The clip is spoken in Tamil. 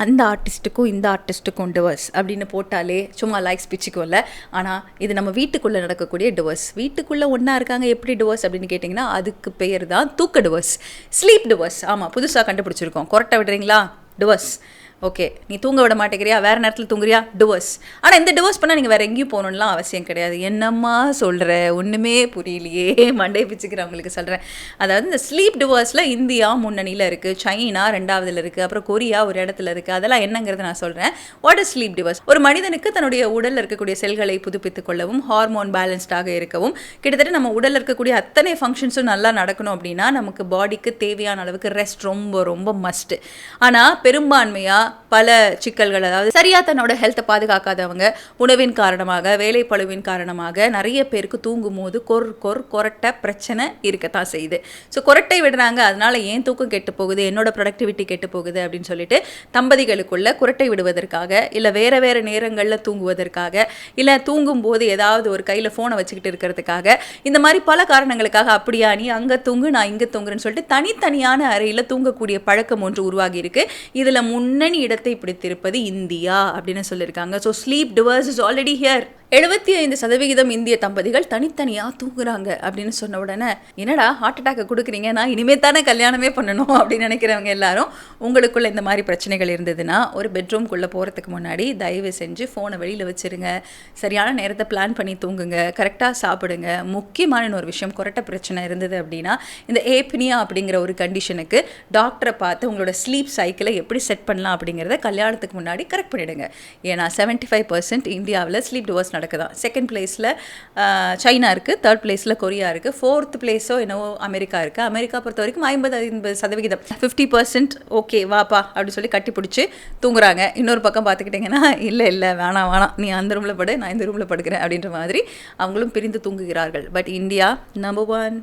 அந்த ஆர்டிஸ்ட்டுக்கும் இந்த ஆர்டிஸ்ட்டுக்கும் டிவர்ஸ் அப்படின்னு போட்டாலே சும்மா லைக்ஸ் பிச்சுக்கும்ல. ஆனால் இது நம்ம வீட்டுக்குள்ளே நடக்கக்கூடிய டிவர்ஸ். வீட்டுக்குள்ளே ஒன்றா இருக்காங்க, எப்படி டிவர்ஸ் அப்படின்னு கேட்டிங்கன்னா அதுக்கு பெயர் தான் தூக்க டிவர்ஸ், ஸ்லீப் டிவர்ஸ். ஆமாம், புதுசாக கண்டுபிடிச்சிருக்கோம். கொரட்டை விடுறீங்களா, டிவர்ஸ். ஓகே, நீ தூங்க விட மாட்டேங்கிறியா, வேறு நேரத்தில் தூங்குறியா, டிவர்ஸ். ஆனால் இந்த டிவர்ஸ் பண்ணால் நீங்கள் வேறு எங்கேயும் போகணுன்னுலாம் அவசியம் கிடையாது. என்னம்மா சொல்கிற, ஒன்றுமே புரியலையே, மண்டை பிச்சுக்கிறவங்களுக்கு சொல்கிறேன். அதாவது இந்த ஸ்லீப் டிவர்ஸில் இந்தியா முன்னணியில் இருக்குது, சைனா ரெண்டாவதில் இருக்குது, அப்புறம் கொரியா ஒரு இடத்துல இருக்குது. அதெல்லாம் என்னங்கிறத நான் சொல்கிறேன். What is sleep divorce? ஒரு மனிதனுக்கு தன்னுடைய உடலில் இருக்கக்கூடிய செல்களை புதுப்பித்துக் கொள்ளவும், ஹார்மோன் பேலன்ஸ்டாக இருக்கவும், கிட்டத்தட்ட நம்ம உடலில் இருக்கக்கூடிய அத்தனை ஃபங்க்ஷன்ஸும் நல்லா நடக்கணும் அப்படின்னா நமக்கு பாடிக்கு தேவையான அளவுக்கு ரெஸ்ட் ரொம்ப ரொம்ப மஸ்ட்டு. ஆனால் பெரும்பான்மையாக பல சிக்கல்கள், அதாவது சரியாக தன்னோட ஹெல்த்தை பாதுகாக்காதவங்க, உணவின் காரணமாக, வேலைப்பளுவின் காரணமாக நிறைய பேருக்கு தூங்கும் போது கொரட்டை பிரச்சனை இருக்கத்தான் செய்யுது. ஸோ கொரட்டை விடுறாங்க, அதனால ஏன் தூக்கம் கெட்டு போகுது, என்னோட ப்ரொடக்டிவிட்டி கெட்டு போகுது அப்படின்னு சொல்லிட்டு தம்பதிகளுக்குள்ள குரட்டை விடுவதற்காக, இல்லை வேறு வேறு நேரங்களில் தூங்குவதற்காக, இல்லை தூங்கும் போது ஏதாவது ஒரு கையில் ஃபோனை வச்சுக்கிட்டு இருக்கிறதுக்காக, இந்த மாதிரி பல காரணங்களுக்காக அப்படியா நீ அங்கே தூங்கு நான் இங்கே தூங்குறேன்னு சொல்லிட்டு தனித்தனியான அறையில் தூங்கக்கூடிய பழக்கம் ஒன்று உருவாகி இருக்கு. இதில் முன்னணி இடத்தை பிடித்திருப்பது இந்தியா அப்படின்னு சொல்லியிருக்காங்க. So sleep divorce is already here. 75% இந்திய தம்பதிகள் தனித்தனியாக தூங்குறாங்க அப்படின்னு சொன்ன உடனே என்னடா ஹார்ட் அட்டாக்கை கொடுக்குறீங்க, நான் இனிமேல் தானே கல்யாணமே பண்ணணும் அப்படின்னு நினைக்கிறவங்க எல்லாரும், உங்களுக்குள்ள இந்த மாதிரி பிரச்சனைகள் இருந்ததுன்னா ஒரு பெட்ரூம்குள்ளே போகிறதுக்கு முன்னாடி தயவு செஞ்சு ஃபோனை வெளியில் வச்சுருங்க. சரியான நேரத்தை பிளான் பண்ணி தூங்குங்க, கரெக்டாக சாப்பிடுங்க. முக்கியமான இன்னொரு விஷயம், கொரட்டை பிரச்சனை இருந்தது அப்படின்னா இந்த ஏப்னியா அப்படிங்கிற ஒரு கண்டிஷனுக்கு டாக்டரை பார்த்து உங்களோட ஸ்லீப் சைக்கிளை எப்படி செட் பண்ணலாம் அப்படிங்கிறத கல்யாணத்துக்கு முன்னாடி கரெக்ட் பண்ணிவிடுங்க. ஏன்னா 75% இந்தியாவில் ஸ்லீப் டிவர்ஸ் நடக்குதான். செகண்ட் பிளேஸில் சைனா இருக்குது, தேர்ட் பிளேஸில் கொரியா இருக்குது, ஃபோர்த் பிளேஸோ என்னவோ அமெரிக்கா இருக்குது. அமெரிக்கா பொறுத்த வரைக்கும் 50% 50% ஓகே வாப்பா அப்படின்னு சொல்லி கட்டி பிடிச்சி தூங்குறாங்க. இன்னொரு பக்கம் பார்த்துக்கிட்டிங்கன்னா இல்லை வேணாம் நீ அந்த ரூமில் படு, நான் இந்த ரூமில் படுக்கிறேன் அப்படின்ற மாதிரி அவங்களும் பிரிந்து தூங்குகிறார்கள். But India number 1.